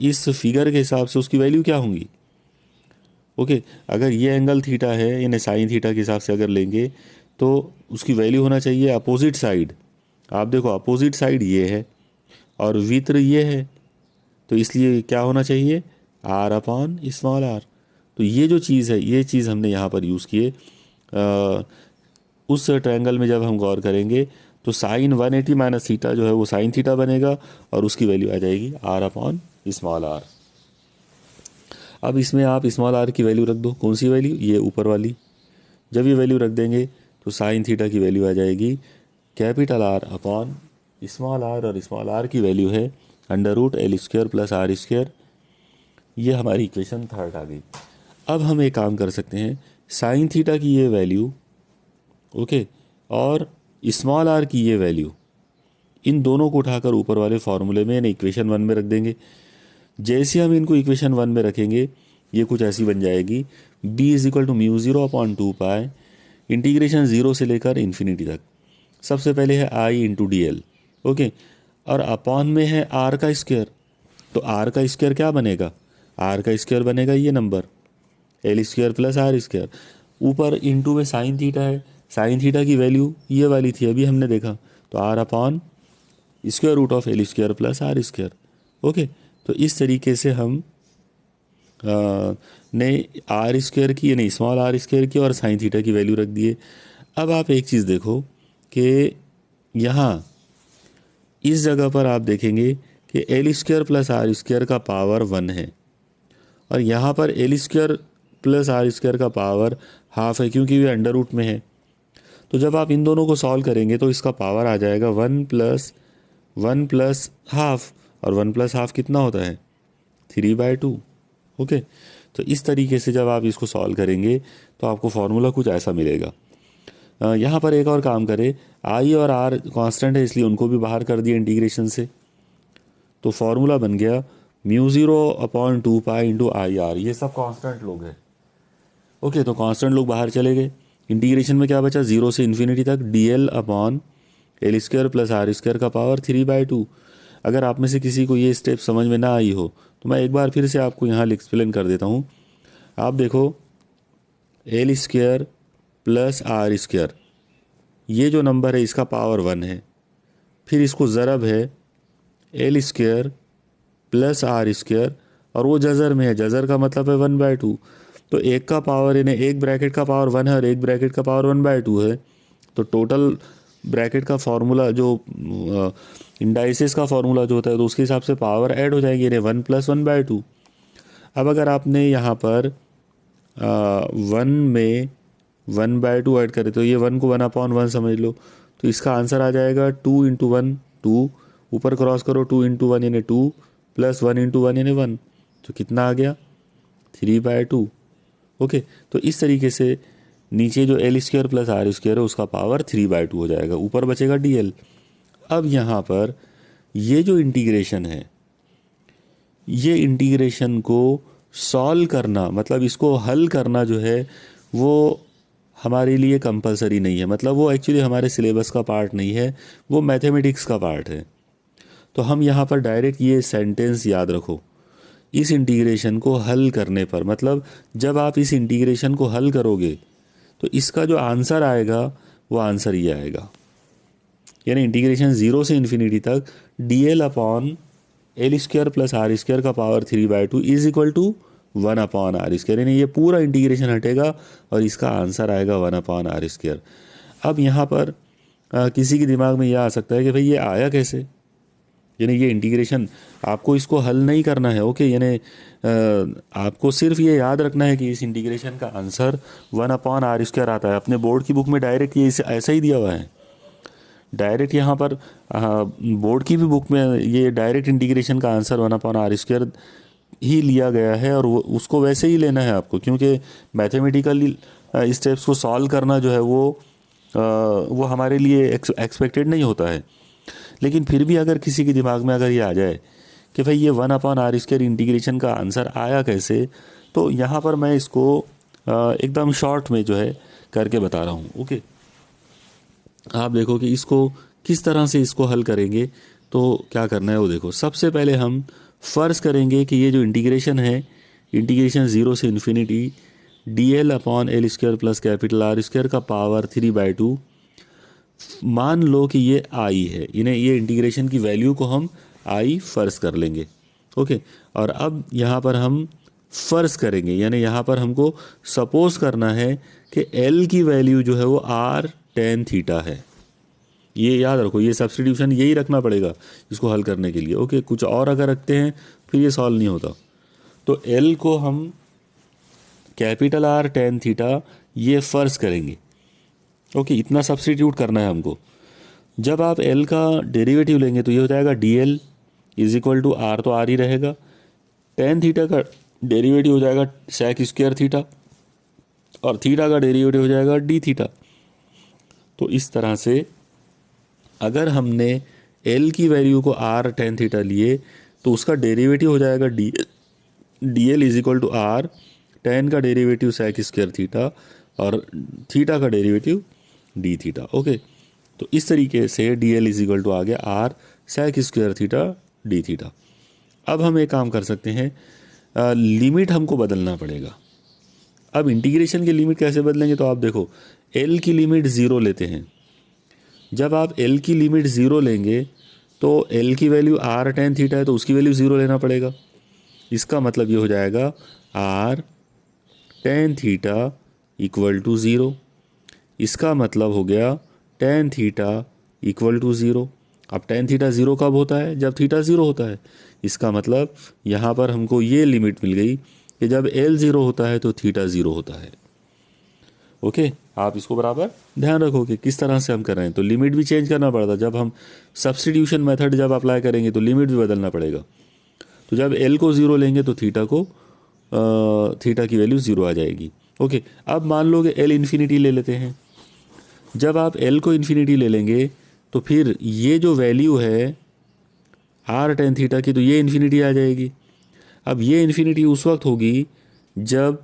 इस फिगर के हिसाब से उसकी वैल्यू क्या होंगी। ओके, अगर ये एंगल थीटा है, यानी साइन थीटा के हिसाब से अगर लेंगे तो उसकी वैल्यू होना चाहिए अपोजिट साइड। आप देखो अपोजिट साइड ये है और वित्र ये है, तो इसलिए क्या होना चाहिए, आर अपॉन स्मॉल आर। तो ये जो चीज़ है, ये चीज़ हमने यहाँ पर यूज़ किए। उस ट्रायंगल में जब हम गौर करेंगे तो साइन 180 माइनस थीटा जो है वो साइन थीटा बनेगा और उसकी वैल्यू आ जाएगी आर अपॉन स्मॉल आर। अब इसमें आप स्मॉल आर की वैल्यू रख दो। कौन सी वैल्यू, ये ऊपर वाली। जब ये वैल्यू रख देंगे तो साइन थीटा की वैल्यू आ जाएगी capital R upon small R, और स्मॉल आर की वैल्यू है under root L square plus R square. ये हमारी इक्वेशन 3 आ गई। अब हम एक काम कर सकते हैं, साइन थीटा की ये वैल्यू, ओके, और स्मॉल आर की ये वैल्यू, इन दोनों को उठाकर ऊपर वाले फॉर्मूले में यानी इक्वेशन 1 में रख देंगे। जैसे हम इनको इक्वेशन 1 में रखेंगे ये कुछ ऐसी बन जाएगी, b is equal to mu 0 upon 2 pi integration 0 से लेकर इन्फिनिटी तक। सबसे पहले है i into D L, okay, और अपॉन में है r का स्क्वायर। तो r का स्क्वायर क्या बनेगा, r का स्क्वायर बनेगा ये number L square plus R square. ऊपर इंटू में साइन थीटा है, साइन थीटा की वैल्यू ये वाली थी अभी हमने देखा, तो R upon square root of L square plus R square. Okay, तो इस तरीके से हम ने आर स्क्वायर की यानी स्मॉल आर स्क्वायर की और साइन थीटा की वैल्यू रख दिए। अब आप एक चीज़ देखो कि यहाँ इस जगह पर आप देखेंगे कि L square plus R square का पावर 1 है और यहाँ पर L square plus R square का पावर हाफ है, क्योंकि ये अंडर रूट में है। तो जब आप इन दोनों को सॉल्व करेंगे तो इसका पावर आ जाएगा 1 प्लस हाफ, और 1 प्लस हाफ कितना होता है 3/2। ओके, तो इस तरीके से जब आप इसको सॉल्व करेंगे तो आपको फॉर्मूला कुछ ऐसा मिलेगा। यहाँ पर एक और काम करें, आई और आर कांस्टेंट है इसलिए उनको भी बाहर कर दिया इंटीग्रेशन से। तो फॉर्मूला बन गया mu 0 upon 2 pi into I R. ये सब कांस्टेंट लोग हैं। ओके, तो कांस्टेंट लोग बाहर चले गए। इंटीग्रेशन में क्या बचा, 0 से इन्फिनिटी तक D L upon L square plus R square का पावर 3/2। अगर आप में से किसी को ये स्टेप समझ में ना आई हो तो मैं एक बार फिर से आपको यहाँ एक्सप्लेन कर देता हूँ। आप देखो L square plus R square, ये जो नंबर है इसका पावर 1 है, फिर इसको ज़रब है L square plus R square, और वो जज़र में है, जज़र का मतलब है 1/2। तो एक का पावर यानी एक ब्रैकेट का पावर 1 है और एक ब्रैकेट का पावर 1/2 है। तो टोटल ब्रैकेट का फॉर्मूला जो इंडाइसिस का फॉर्मूला जो होता है तो उसके हिसाब से पावर ऐड हो जाएगी, यानी 1 प्लस 1/2। अब अगर आपने यहाँ पर 1 में 1/2 ऐड करे तो ये 1 को 1/1 समझ लो, तो इसका आंसर आ जाएगा 2 इंटू 1 2, ऊपर क्रॉस करो 2 इंटू 1 यानी 2 प्लस 1 इंटू 1 यानी 1, तो कितना आ गया 3/2। ओके, तो इस तरीके से नीचे जो L square plus R square है उसका पावर 3/2 हो जाएगा, ऊपर बचेगा डी एल। अब यहाँ पर ये जो इंटीग्रेशन है, ये इंटीग्रेशन को सॉल्व करना मतलब इसको हल करना जो है वो हमारे लिए कंपलसरी नहीं है, मतलब वो एक्चुअली हमारे सिलेबस का पार्ट नहीं है, वो मैथमेटिक्स का पार्ट है। तो हम यहाँ पर डायरेक्ट ये सेंटेंस याद रखो, इस इंटीग्रेशन को हल करने पर, मतलब जब आप इस इंटीग्रेशन को हल करोगे तो इसका जो आंसर आएगा वो आंसर ये आएगा, यानी इंटीग्रेशन 0 से इन्फिनिटी तक dl upon L square plus R square का power 3/2 is equal to 1 upon R square, यानी ये पूरा इंटीग्रेशन हटेगा और इसका आंसर आएगा 1 अपॉन आर स्क्वायर। अब यहाँ पर किसी के दिमाग में यह आ सकता है कि भाई ये आया कैसे, यानी ये इंटीग्रेशन आपको इसको हल नहीं करना है, ओके, यानी आपको सिर्फ ये याद रखना है कि इस इंटीग्रेशन का आंसर 1 अपॉन आर स्क्वायर आता है। अपने बोर्ड की बुक में डायरेक्ट ये ऐसा ही दिया हुआ है, डायरेक्ट यहाँ पर बोर्ड की भी बुक में ये डायरेक्ट इंटीग्रेशन का आंसर 1 अपॉन आर स्क्वायर ही लिया गया है, और उसको वैसे ही लेना है आपको, क्योंकि मैथमेटिकल स्टेप्स को सॉल्व करना जो है वो हमारे लिए एक्सपेक्टेड नहीं होता है। लेकिन फिर भी अगर किसी के दिमाग में अगर ये आ जाए कि भाई ये 1 अपॉन आर स्क्वायर इंटीग्रेशन का आंसर आया कैसे, तो यहाँ पर मैं इसको एकदम शॉर्ट में जो है करके बता रहा हूँ, ओके। आप देखो कि इसको किस तरह से इसको हल करेंगे, तो क्या करना है वो देखो। सबसे पहले हम फ़र्ज़ करेंगे कि ये जो इंटीग्रेशन है, इंटीग्रेशन 0 से infinity dl upon L square plus capital R square का पावर 3/2, मान लो कि ये आई है, इन्हें ये इंटीग्रेशन की वैल्यू को हम आई फ़र्ज़ कर लेंगे, ओके। और अब यहाँ पर हम फ़र्ज़ करेंगे, यानी यहाँ पर हमको सपोज़ करना है कि एल की वैल्यू जो है वो आर टेन थीटा है। ये याद रखो, ये सब्स्टिट्यूशन यही रखना पड़ेगा इसको हल करने के लिए, ओके। कुछ और अगर रखते हैं फिर ये सॉल्व नहीं होता। तो एल को हम कैपिटल आर टेन थीटा ये फ़र्ज़ करेंगे, ओके। इतना सब्स्टिट्यूट करना है हमको। जब आप एल का डेरिवेटिव लेंगे तो ये हो जाएगा dl is equal to R, तो आर ही रहेगा, टेन थीटा का डेरिवेटिव हो जाएगा सेक स्क्वायर थीटा, और थीटा का डेरिवेटिव हो जाएगा डी थीटा। तो इस तरह से अगर हमने एल की वैल्यू को आर टेन थीटा लिए तो उसका डेरिवेटिव हो जाएगा dl is equal to R, tan का डेरिवेटिव सेक स्क्वायर थीटा और थीटा का डेरिवेटिव डी थीटा, ओके। तो इस तरीके से dl इज इक्वल टू आ गया R sec square theta D theta. अब हम एक काम कर सकते हैं, लिमिट हमको बदलना पड़ेगा। अब इंटीग्रेशन की लिमिट कैसे बदलेंगे, तो आप देखो l की लिमिट 0 लेते हैं। जब आप l की लिमिट 0 लेंगे तो l की वैल्यू आर टेन थीटा है, तो उसकी वैल्यू 0 लेना पड़ेगा। इसका मतलब ये हो जाएगा R tan theta equal to 0। इसका मतलब हो गया टेन थीटा इक्वल टू 0। अब टेन थीटा 0 कब होता है, जब थीटा 0 होता है। इसका मतलब यहाँ पर हमको ये लिमिट मिल गई कि जब l 0 होता है तो थीटा 0 होता है, ओके। आप इसको बराबर ध्यान रखो कि किस तरह से हम कर रहे हैं। तो लिमिट भी चेंज करना पड़ता, जब हम सब्स्टिट्यूशन मेथड जब अप्लाई करेंगे तो लिमिट भी बदलना पड़ेगा। तो जब l को 0 लेंगे तो थीटा की वैल्यू 0 आ जाएगी, ओके। अब मान लो कि l इन्फिनिटी ले लेते हैं। जब आप l को इन्फिनिटी ले लेंगे तो फिर ये जो वैल्यू है आर टेन थीटा की, तो ये इन्फिनिटी आ जाएगी। अब ये इन्फिनिटी उस वक्त होगी जब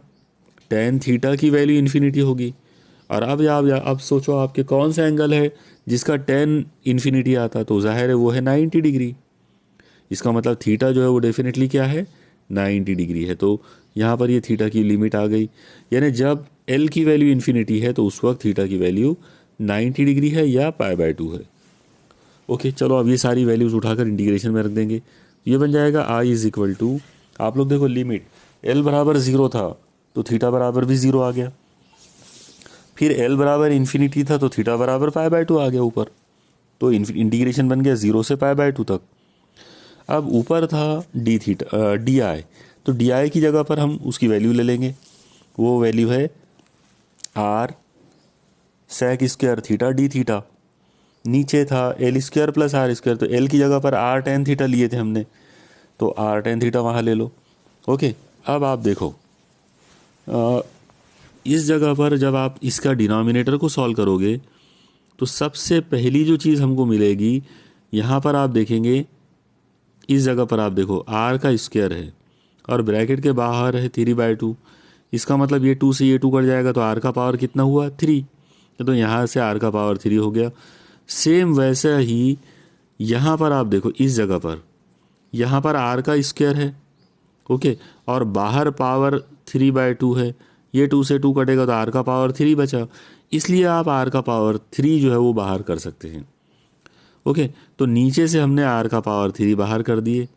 टेन थीटा की वैल्यू इन्फिनिटी होगी। और अब सोचो आपके कौन सा एंगल है जिसका टेन इन्फिनिटी आता, तो जाहिर है वो है 90 डिग्री। इसका मतलब थीटा जो है वो डेफिनेटली क्या है, 90 डिग्री है। तो यहाँ पर ये थीटा की लिमिट आ गई, यानी जब l की वैल्यू इन्फिनिटी है तो उस वक्त थीटा की वैल्यू 90 डिग्री है या π/2 है, ओके। चलो अब ये सारी वैल्यूज़ उठाकर इंटीग्रेशन में रख देंगे। ये बन जाएगा i इज इक्वल टू, आप लोग देखो लिमिट l बराबर 0 था तो थीटा बराबर भी 0 आ गया, फिर l बराबर इन्फिनिटी था तो थीटा बराबर π/2 आ गया ऊपर। तो इंटीग्रेशन बन गया 0 से π/2 तक। अब ऊपर था di, तो di की जगह पर हम उसकी वैल्यू ले लेंगे। वो वैल्यू है R sec square theta D theta. नीचे था L square plus R square, तो एल की जगह पर आर टेन थीटा लिए थे हमने, तो आर टेन थीटा वहाँ ले लो, ओके। अब आप देखो इस जगह पर जब आप इसका डिनोमिनेटर को सॉल्व करोगे तो सबसे पहली जो चीज़ हमको मिलेगी, यहाँ पर आप देखेंगे इस जगह पर आप देखो आर का स्क्वायर है और ब्रैकेट के बाहर है 3/2। इसका मतलब ये 2 से ये 2 कट जाएगा तो आर का पावर कितना हुआ, 3। तो यहाँ से आर का पावर 3 हो गया। सेम वैसे ही यहाँ पर आप देखो इस जगह पर, यहाँ पर आर का स्क्वायर है ओके, और बाहर पावर 3/2 है, ये 2 से 2 कटेगा तो आर का पावर 3 बचा, इसलिए आप आर का पावर 3 जो है वो बाहर कर सकते हैं। ओके, तो नीचे से हमने आर का पावर 3 बाहर कर दिए।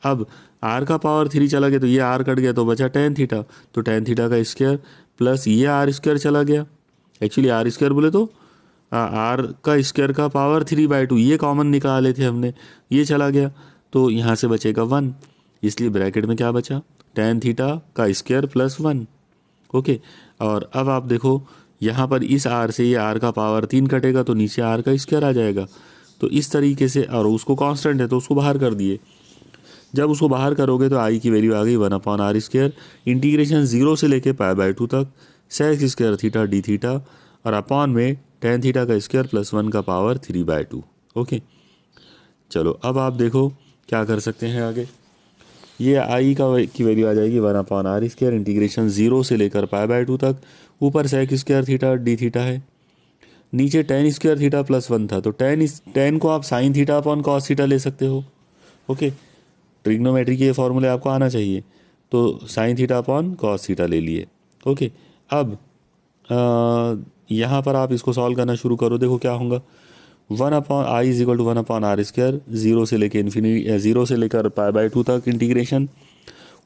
अब आर का पावर 3 चला गया तो ये आर कट गया तो बचा टेन थीटा, तो टेन थीटा का स्क्वायर प्लस ये आर स्क्वायर चला गया। एक्चुअली आर स्क्वायर बोले तो आर का स्क्वायर का पावर 3/2, ये कॉमन निकाले थे हमने, ये चला गया तो यहाँ से बचेगा 1, इसलिए ब्रैकेट में क्या बचा, टेन थीटा का स्क्वायर प्लस 1। ओके, और अब आप देखो यहाँ पर इस आर से ये आर का पावर 3 कटेगा तो नीचे आर का स्क्वायर आ जाएगा। तो इस तरीके से, और उसको कांस्टेंट है तो उसको बाहर कर दिए। जब उसको बाहर करोगे तो आई की वैल्यू आ गई 1/r², इंटीग्रेशन 0 से लेके π/2 तक sec square theta D theta, और अपॉन में टेन थीटा का स्क्वायर प्लस 1 का पावर 3/2। ओके, चलो अब आप देखो क्या कर सकते हैं आगे। ये आई की वैल्यू आ जाएगी 1/r², इंटीग्रेशन 0 से लेकर π/2 तक, ऊपर sec square theta D theta है, नीचे टेन स्क्वायर थीटा प्लस 1 था, तो टेन को आप sign theta upon cos theta ले सकते हो। ओके, ट्रिग्नोमेट्री के फॉर्मूले आपको आना चाहिए, तो sine theta upon cos theta ले लिए। ओके, अब यहाँ पर आप इसको सॉल्व करना शुरू करो, देखो क्या होगा। 1/i=1/r², 0 से लेकर इन्फिनिटी, 0 से लेकर π/2 तक इंटीग्रेशन,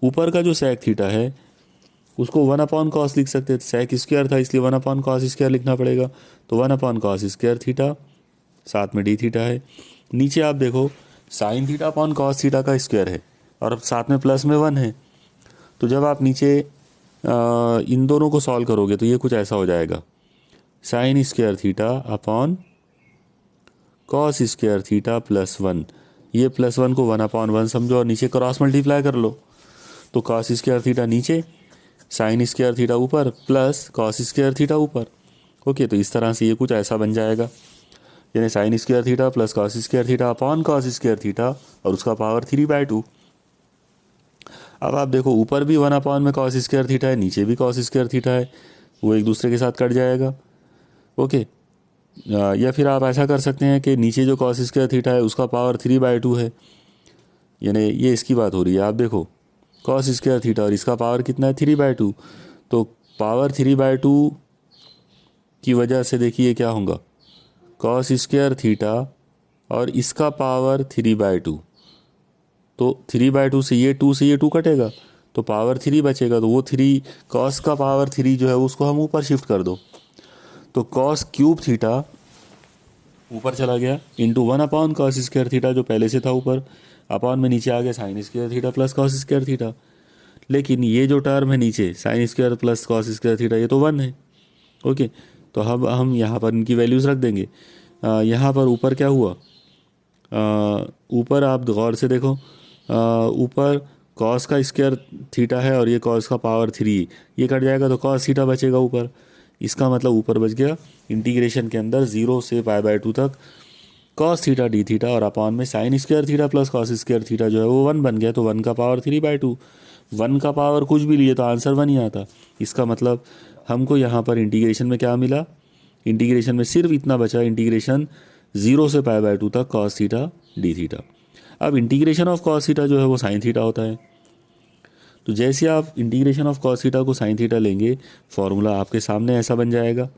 ऊपर का जो sec थीटा है उसको 1/cos लिख सकते हैं, sec स्क्वायर था इसलिए 1/cos² लिखना पड़ेगा, तो 1/cos² थीटा, साथ में डी थीटा है। नीचे आप देखो sign theta upon cos theta का स्क्वायर है और अब साथ में प्लस में 1 है, तो जब आप नीचे इन दोनों को सॉल्व करोगे तो ये कुछ ऐसा हो जाएगा, sine square theta upon cos square theta plus 1, ये प्लस 1 को 1/1 समझो और नीचे क्रॉस मल्टीप्लाई कर लो, तो कॉस स्क्वायर थीटा नीचे, साइन स्क्वायर थीटा ऊपर, प्लस कॉस स्क्वायर थीटा ऊपर। ओके, तो इस तरह से ये कुछ ऐसा बन जाएगा, यानी sine square theta plus cos square theta upon cos square theta और उसका पावर 3/2। अब आप देखो ऊपर भी 1 में कॉस स्क्वायर थीटा है, नीचे भी कॉस स्क्वायर थीटा है, वो एक दूसरे के साथ कट जाएगा। ओके, या फिर आप ऐसा कर सकते हैं कि नीचे जो कॉस स्क्वायर थीटा है उसका पावर 3/2 है, यानी ये इसकी बात हो रही है। आप देखो कॉस स्क्वायर थीटा और इसका पावर कितना है 3/2, तो पावर 3/2 की वजह से देखिए क्या होगा, कॉस स्क्वायर थीटा और इसका पावर 3/2, तो 3/2 से ये 2 कटेगा तो पावर 3 बचेगा, तो वो 3 कॉस का पावर 3 जो है उसको हम ऊपर शिफ्ट कर दो, तो कॉस क्यूब थीटा ऊपर चला गया इंटू 1/cos स्क्वायर थीटा जो पहले से था ऊपर, अपॉन में नीचे आ गया sine square theta plus cos square theta. लेकिन ये जो टर्म है नीचे sine square plus cos square theta ये तो 1 है। ओके, तो अब हम यहाँ पर इनकी वैल्यूज़ रख देंगे। यहाँ पर ऊपर क्या हुआ, ऊपर आप गौर से देखो, ऊपर कॉस का स्क्वायर थीटा है और ये कॉस का पावर 3, ये कट जाएगा तो कॉस थीटा बचेगा ऊपर, इसका मतलब ऊपर बच गया इंटीग्रेशन के अंदर 0 से π/2 तक कॉस थीटा डी थीटा और अपॉन में sine square theta plus cos square theta जो है वो 1 बन गया, तो 1 का पावर 3/2, 1 का पावर कुछ भी लिए तो आंसर 1 ही आता। इसका मतलब हमको यहाँ पर इंटीग्रेशन में क्या मिला, इंटीग्रेशन में सिर्फ इतना बचा, इंटीग्रेशन 0 से π/2 तक कॉस थीटा डी थीटा। अब इंटीग्रेशन ऑफ कॉस थीटा जो है वो साइन थीटा होता है, तो जैसे आप इंटीग्रेशन ऑफ कॉस थीटा को साइन थीटा लेंगे, फॉर्मूला आपके सामने ऐसा बन जाएगा,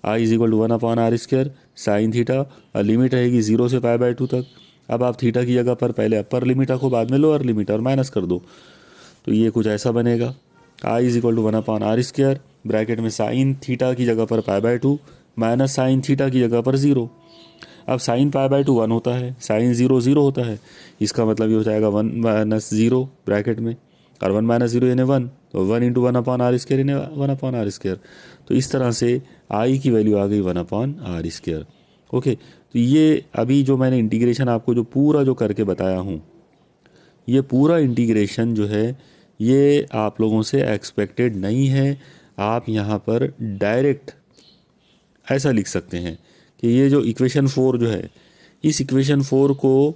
I=1/r², साइन थीटा, और लिमिट रहेगी 0 से π/2 तक। अब आप थीटा की जगह पर पहले अपर लिमिट रखो, बाद में लोअर लिमिट और माइनस कर दो, तो ये कुछ ऐसा बनेगा, I=1/r², ब्रैकेट में साइन थीटा की जगह पर π/2 माइनस साइन थीटा की जगह पर 0। अब साइन π/2 1 होता है, साइन 0 0 होता है, इसका मतलब ये हो जाएगा 1 - 0 ब्रैकेट में, और 1 - 0 यानी 1, तो 1 × 1/r² यानी 1/r²। तो इस तरह से आई की वैल्यू आ गई 1/r²। ओके, तो ये अभी जो मैंने इंटीग्रेशन आपको जो पूरा जो करके बताया हूँ, ये पूरा इंटीग्रेशन जो है ये आप लोगों से एक्सपेक्टेड नहीं है। आप यहाँ पर डायरेक्ट ऐसा लिख सकते हैं कि ये जो इक्वेशन 4 जो है, इस इक्वेशन 4 को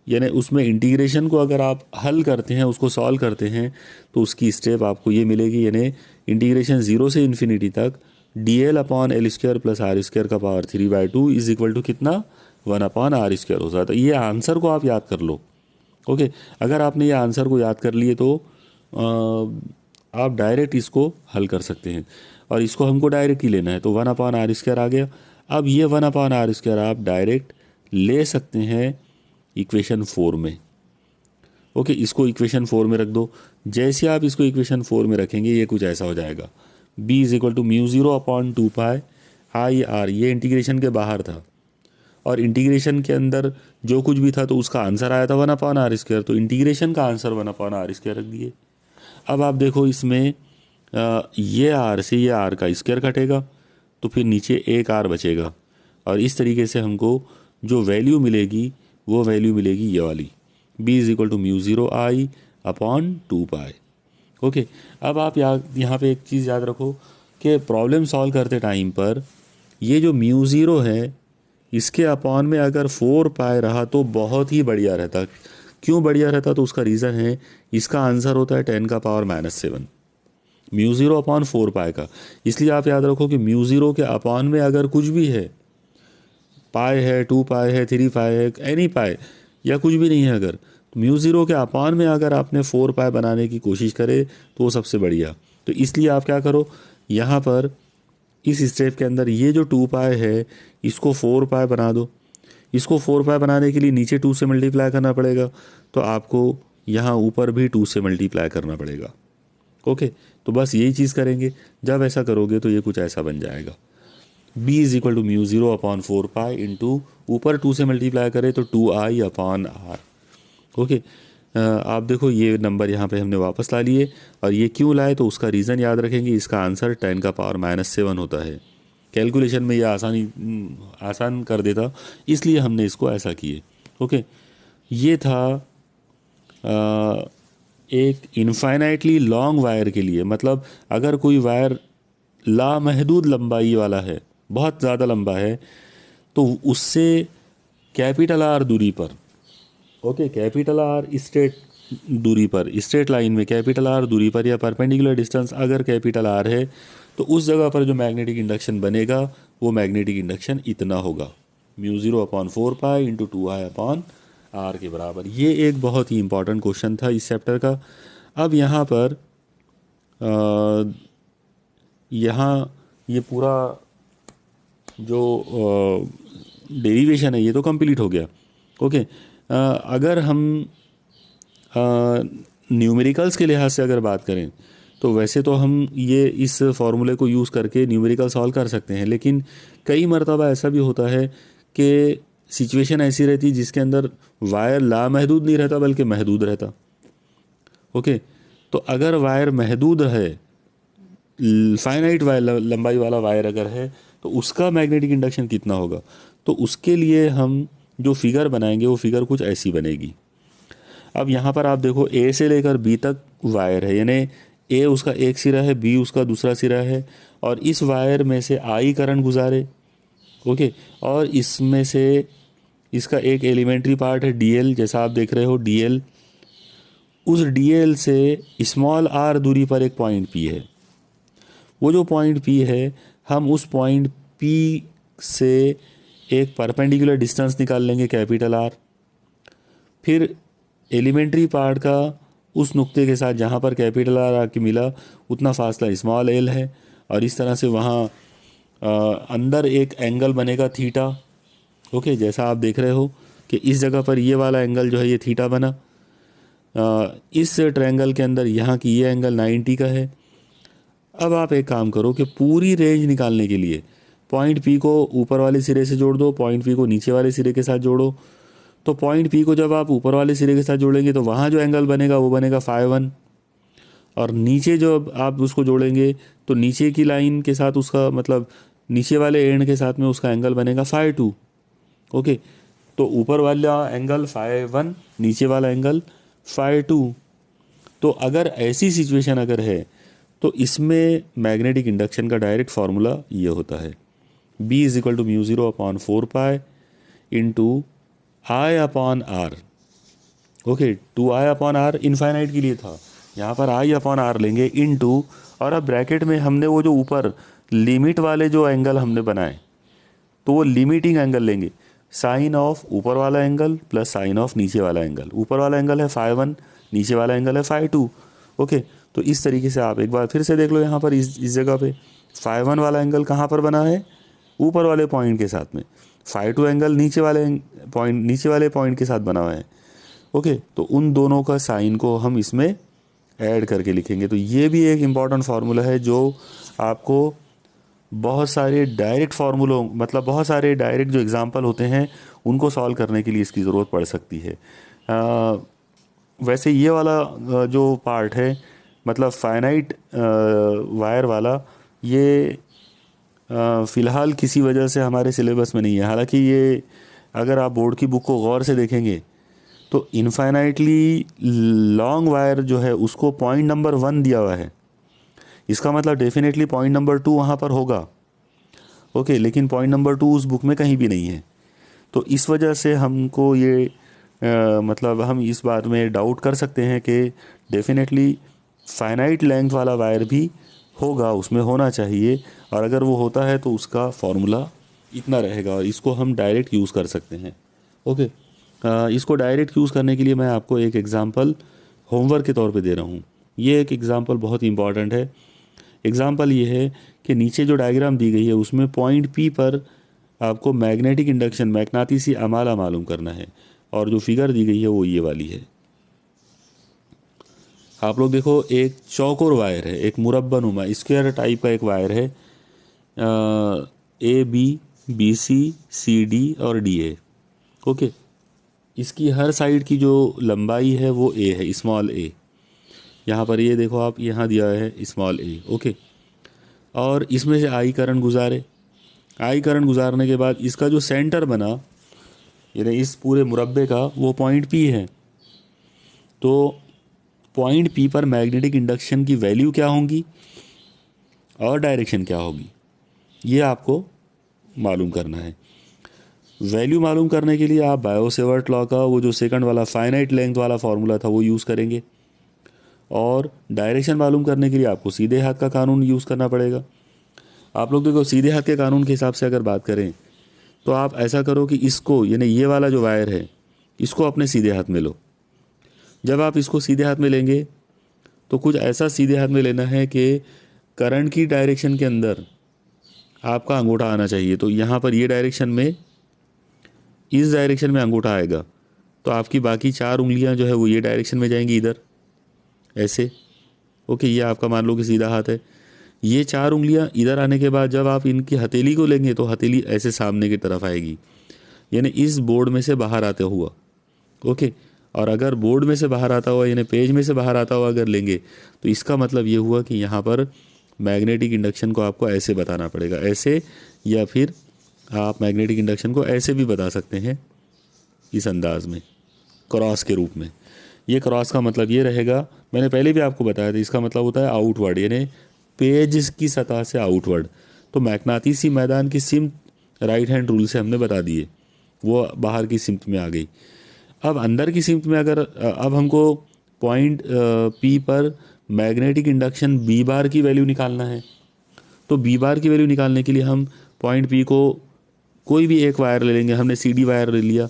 यानी उसमें इंटीग्रेशन को अगर आप हल करते हैं, उसको सॉल्व करते हैं, तो उसकी स्टेप आपको ये मिलेगी, यानी इंटीग्रेशन 0 से इन्फिनिटी तक dl/L² प्लस r² का पावर 3/2 इज इक्वल टू कितना 1/r² हो जाता है। ये आंसर को आप याद कर लो, ओके, अगर आपने ये आंसर को याद कर लिए तो आप डायरेक्ट इसको हल कर सकते हैं, और इसको हमको डायरेक्ट ही लेना है, तो 1/r² आ गया। अब ये 1/r² आप डायरेक्ट ले सकते हैं इक्वेशन 4 में। ओके, इसको इक्वेशन 4 में रख दो। जैसे आप इसको इक्वेशन 4 में रखेंगे ये कुछ ऐसा हो जाएगा, b = μ0/2π I/r। ये इंटीग्रेशन के बाहर था, और इंटीग्रेशन के अंदर जो कुछ भी था तो उसका आंसर आया था 1/r², तो इंटीग्रेशन का आंसर 1/r² रख दिए। अब आप देखो इसमें ये r से ये r का स्क्वायर कटेगा, तो फिर नीचे एक r बचेगा, और इस तरीके से हमको जो वैल्यू मिलेगी वो वैल्यू मिलेगी ये वाली, b = μ0I/2π। ओके, अब आप यहाँ पे एक चीज़ याद रखो कि प्रॉब्लम सॉल्व करते टाइम पर ये जो μ0 है इसके अपॉन में अगर 4π रहा तो बहुत ही बढ़िया रहता। क्यों बढ़िया रहता? तो उसका रीज़न है, इसका आंसर होता है 10⁻⁻⁷ μ0/4π का। इसलिए आप याद रखो कि μ0 के अपॉन में अगर कुछ भी है, पाई है, 2π है, 3π है, एनी पाई या कुछ भी नहीं है, अगर तो μ0 के अपॉन में अगर आपने 4π बनाने की कोशिश करे तो वो सबसे बढ़िया। तो इसलिए आप क्या करो, यहाँ पर इस स्टेप के अंदर ये जो 2π है इसको 4π बना दो। इसको 4π बनाने के लिए नीचे 2 से मल्टीप्लाई करना पड़ेगा, तो आपको यहाँ ऊपर भी 2 से मल्टीप्लाई करना पड़ेगा। ओके, तो बस यही चीज़ करेंगे। जब ऐसा करोगे तो ये कुछ ऐसा बन जाएगा, b = μ0/4π इंटू ऊपर 2 से मल्टीप्लाई करें तो 2I/r। ओके, आप देखो ये नंबर यहाँ पे हमने वापस ला लिए, और ये क्यों लाए तो उसका रीज़न याद रखेंगे। इसका आंसर 10⁻⁻7 होता है। कैलकुलेशन में ये आसान कर देता, इसलिए हमने इसको ऐसा किए। ओके, ये था एक इनफाइनाइटली लॉन्ग वायर के लिए, मतलब अगर कोई वायर लामहदूद लंबाई वाला है, बहुत ज़्यादा लंबा है, तो उससे कैपिटल R दूरी पर, ओके, कैपिटल R स्ट्रेट दूरी पर, स्ट्रेट लाइन में कैपिटल R दूरी पर या परपेंडिकुलर डिस्टेंस अगर कैपिटल R है, तो उस जगह पर जो मैग्नेटिक इंडक्शन बनेगा वो मैग्नेटिक इंडक्शन इतना होगा, μ0/4π इंटू 2I/r के बराबर। ये एक बहुत ही इंपॉर्टेंट क्वेश्चन था इस चैप्टर का। अब यहाँ पर यहाँ ये पूरा जो डेरिवेशन है ये तो कंप्लीट हो गया। ओके, अगर हम न्यूमेरिकल्स के लिहाज से अगर बात करें तो वैसे तो हम ये इस फॉर्मूले को यूज़ करके न्यूमेरिकल सॉल्व कर सकते हैं, लेकिन कई मरतबा ऐसा भी होता है कि सिचुएशन ऐसी रहती जिसके अंदर वायर लामहदूद नहीं रहता बल्कि महदूद रहता। ओके, तो अगर वायर महदूद है, फाइनाइट वायर लंबाई वाला वायर अगर है, तो उसका मैग्नेटिक इंडक्शन कितना होगा, तो उसके लिए हम जो फिगर बनाएंगे वो फिगर कुछ ऐसी बनेगी। अब यहाँ पर आप देखो ए से लेकर बी तक वायर है, यानी ए उसका एक सिरा है, बी उसका दूसरा सिरा है, और इस वायर में से आई करंट गुजारे। ओके, और इसमें से इसका एक एलिमेंट्री पार्ट है डीएल, जैसा आप देख रहे हो डीएल। उस डीएल से स्मॉल आर दूरी पर एक पॉइंट पी है। वो जो पॉइंट पी है, हम उस पॉइंट पी से एक परपेंडिकुलर डिस्टेंस निकाल लेंगे कैपिटल आर, फिर एलिमेंट्री पार्ट का उस नुक्ते के साथ जहाँ पर कैपिटल आर आके मिला उतना फासला स्मॉल एल है, और इस तरह से वहाँ अंदर एक एंगल बनेगा थीटा। ओके, जैसा आप देख रहे हो कि इस जगह पर ये वाला एंगल जो है ये थीटा बना। इस ट्रायंगल के अंदर यहाँ की ये एंगल 90 का है। अब आप एक काम करो कि पूरी रेंज निकालने के लिए पॉइंट पी को ऊपर वाले सिरे से जोड़ दो, पॉइंट पी को नीचे वाले सिरे के साथ जोड़ो। तो पॉइंट पी को जब आप ऊपर वाले सिरे के साथ जोड़ेंगे तो वहाँ जो एंगल बनेगा वो बनेगा φ1, और नीचे जब आप उसको जोड़ेंगे तो नीचे की लाइन के साथ उसका मतलब नीचे वाले एंड के साथ में उसका एंगल बनेगा φ2। ओके, तो ऊपर वाला एंगल φ1, नीचे वाला एंगल φ2। तो अगर ऐसी सिचुएशन अगर है तो इसमें मैग्नेटिक इंडक्शन का डायरेक्ट फार्मूला ये होता है, b = μ0/4π into I/r। Okay, 2I/r infinite के लिए था, यहाँ पर I/r लेंगे इंटू, और अब ब्रैकेट में हमने वो जो ऊपर लिमिट वाले जो एंगल हमने बनाए तो वो लिमिटिंग एंगल लेंगे। साइन ऑफ ऊपर वाला एंगल प्लस साइन ऑफ नीचे वाला एंगल। ऊपर वाला एंगल है φ1, नीचे वाला एंगल है φ2। ओके, तो इस तरीके से आप एक बार फिर से देख लो यहाँ पर इस जगह पे φ1 वाला एंगल कहाँ पर बना है, ऊपर वाले पॉइंट के साथ में। φ2 एंगल नीचे वाले पॉइंट के साथ बना हुआ है। ओके, तो उन दोनों का साइन को हम इसमें ऐड करके लिखेंगे। तो ये भी एक इम्पॉर्टेंट फार्मूला है जो आपको बहुत सारे डायरेक्ट फार्मूलों, मतलब बहुत सारे डायरेक्ट जो एग्जांपल होते हैं उनको सॉल्व करने के लिए इसकी ज़रूरत पड़ सकती है। वैसे ये वाला जो पार्ट है, मतलब फाइनाइट वायर वाला, ये फ़िलहाल किसी वजह से हमारे सिलेबस में नहीं है। हालांकि ये अगर आप बोर्ड की बुक को गौर से देखेंगे तो इनफाइनाइटली लॉन्ग वायर जो है उसको पॉइंट नंबर 1 दिया हुआ है। इसका मतलब डेफिनेटली पॉइंट नंबर 2 वहाँ पर होगा। ओके, लेकिन पॉइंट नंबर 2 उस बुक में कहीं भी नहीं है। तो इस वजह से हमको ये मतलब हम इस बात में डाउट कर सकते हैं कि डेफिनेटली फाइनाइट लेंथ वाला वायर भी होगा, उसमें होना चाहिए। और अगर वो होता है तो उसका फॉर्मूला इतना रहेगा और इसको हम डायरेक्ट यूज़ कर सकते हैं। ओके, इसको डायरेक्ट यूज़ करने के लिए मैं आपको एक एग्ज़ाम्पल होमवर्क के तौर पे दे रहा हूँ। ये एक एग्ज़ाम्पल बहुत इंपॉर्टेंट है। एग्ज़ाम्पल ये है कि नीचे जो डायग्राम दी गई है उसमें पॉइंट पी पर आपको मैग्नेटिक इंडक्शन, मैग्नातीसी अमाला मालूम करना है, और जो फिगर दी गई है वो ये वाली है। आप लोग देखो, एक चौकोर वायर है, एक मुरब्बा नुमा स्क्वायर टाइप का एक वायर है, A B C C D और डी ए। ओके, इसकी हर साइड की जो लंबाई है वो ए है, स्मॉल ए। यहाँ पर ये देखो आप, यहाँ दिया है स्मॉल ए। ओके, और इसमें से आई करंट गुजारे। आई करंट गुजारने के बाद इसका जो सेंटर बना, यानी इस पूरे मुरब्बे का, वो पॉइंट पी है। तो पॉइंट पी पर मैग्नेटिक इंडक्शन की वैल्यू क्या होंगी और डायरेक्शन क्या होगी, ये आपको मालूम करना है। वैल्यू मालूम करने के लिए आप बायो-सेवर्ट लॉ का वो जो सेकंड वाला फाइनाइट लेंथ वाला फार्मूला था वो यूज़ करेंगे, और डायरेक्शन मालूम करने के लिए आपको सीधे हाथ का कानून यूज़ करना पड़ेगा। आप लोग देखो, सीधे हाथ के कानून के हिसाब से अगर बात करें तो आप ऐसा करो कि इसको, यानी ये वाला जो वायर है, इसको अपने सीधे हाथ में लो। जब आप इसको सीधे हाथ में लेंगे तो कुछ ऐसा सीधे हाथ में लेना है कि करंट की डायरेक्शन के अंदर आपका अंगूठा आना चाहिए। तो यहाँ पर ये डायरेक्शन में, इस डायरेक्शन में अंगूठा आएगा, तो आपकी बाकी 4 उंगलियाँ जो है वो ये डायरेक्शन में जाएंगी, इधर ऐसे। ओके, ये आपका मान लो कि सीधा हाथ है। ये 4 उंगलियां इधर आने के बाद जब आप इनकी हथेली को लेंगे तो हथेली ऐसे सामने की तरफ आएगी, यानी इस बोर्ड में से बाहर आते हुआ। ओके, और अगर बोर्ड में से बाहर आता हुआ, यानी पेज में से बाहर आता हुआ अगर लेंगे तो इसका मतलब ये हुआ कि यहाँ पर मैग्नेटिक इंडक्शन को आपको ऐसे बताना पड़ेगा, ऐसे, या फिर आप मैग्नेटिक इंडक्शन को ऐसे भी बता सकते हैं, इस अंदाज में, क्रॉस के रूप में। ये क्रॉस का मतलब ये रहेगा, मैंने पहले भी आपको बताया था, इसका मतलब होता है आउटवर्ड, यानी पेज की सतह से आउटवर्ड। तो मैग्नातीसी मैदान की सिमत राइट हैंड रूल से हमने बता दिए, वो बाहर की सिमत में आ गई। अब अंदर की सिमत में अगर अब हमको पॉइंट पी पर मैग्नेटिक इंडक्शन बी बार की वैल्यू निकालना है, तो बी बार की वैल्यू निकालने के लिए हम पॉइंट पी को कोई भी एक वायर ले लेंगे। हमने सी डी वायर ले लिया,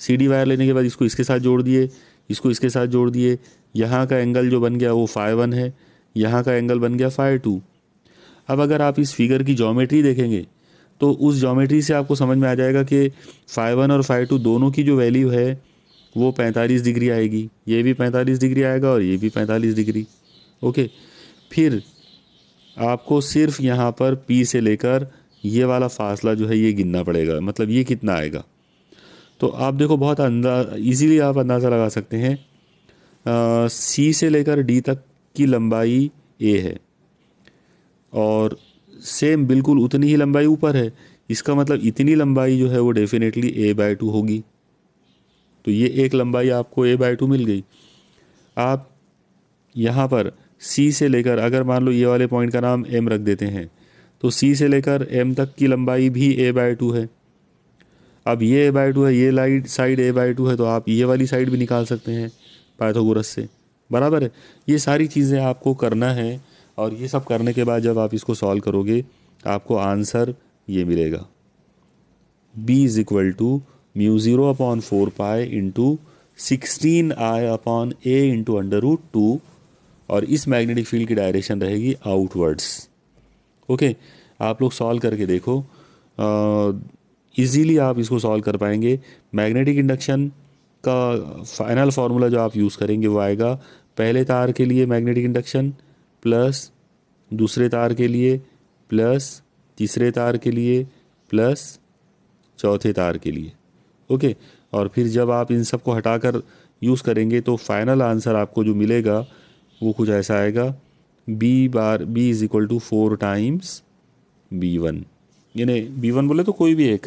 सी डी वायर लेने के बाद इसको इसके साथ जोड़ दिए, इसको इसके साथ जोड़ दिए। यहाँ का एंगल जो बन गया वो φ1 है, यहाँ का एंगल बन गया φ2। अब अगर आप इस फिगर की ज्योमेट्री देखेंगे तो उस ज्योमेट्री से आपको समझ में आ जाएगा कि φ1 और φ2 दोनों की जो वैल्यू है वो 45 डिग्री आएगी। ये भी 45 डिग्री आएगा और ये भी 45 डिग्री। ओके, फिर आपको सिर्फ यहाँ पर P से लेकर ये वाला फासला जो है ये गिनना पड़ेगा, मतलब ये कितना आएगा। तो आप देखो, बहुत इजीली आप अंदाज़ा लगा सकते हैं। सी से लेकर डी तक की लंबाई ए है और सेम बिल्कुल उतनी ही लंबाई ऊपर है। इसका मतलब इतनी लंबाई जो है वो डेफिनेटली a/2 होगी। तो ये एक लंबाई आपको a/2 मिल गई। आप यहाँ पर सी से लेकर, अगर मान लो ये वाले पॉइंट का नाम m रख देते हैं, तो सी से लेकर m तक की लंबाई भी a/2 है। अब ये a/2 है, ये साइड a/2 है, तो आप ये वाली साइड भी निकाल सकते हैं पाइथागोरस से, बराबर है। ये सारी चीज़ें आपको करना है, और ये सब करने के बाद जब आप इसको सॉल्व करोगे आपको आंसर ये मिलेगा। B is equal to mu zero upon 4 pi into 16 I upon A into √2, और इस मैग्नेटिक फील्ड की डायरेक्शन रहेगी आउटवर्ड्स। ओके, आप लोग सॉल्व करके देखो, इजीली आप इसको सॉल्व कर पाएंगे। मैग्नेटिक इंडक्शन का फाइनल फार्मूला जो आप यूज़ करेंगे वो आएगा, पहले तार के लिए मैग्नेटिक इंडक्शन प्लस दूसरे तार के लिए प्लस तीसरे तार के लिए प्लस चौथे तार के लिए। ओके, और फिर जब आप इन सब को हटाकर यूज़ करेंगे तो फाइनल आंसर आपको जो मिलेगा वो कुछ ऐसा आएगा, B is equal to 4 times B1, यानी B1 बोले तो कोई भी एक,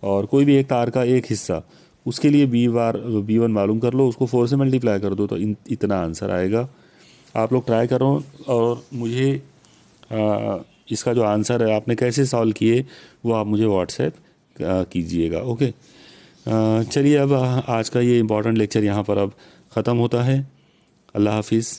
और कोई भी एक तार का एक हिस्सा, उसके लिए B1 मालूम कर लो, उसको 4 से मल्टीप्लाई कर दो तो इतना आंसर आएगा। आप लोग ट्राई करो और मुझे इसका जो आंसर है आपने कैसे सॉल्व किए वो आप मुझे व्हाट्सएप कीजिएगा। ओके, चलिए अब आज का ये इम्पोर्टेंट लेक्चर यहाँ पर अब ख़त्म होता है। अल्लाह हाफिज़।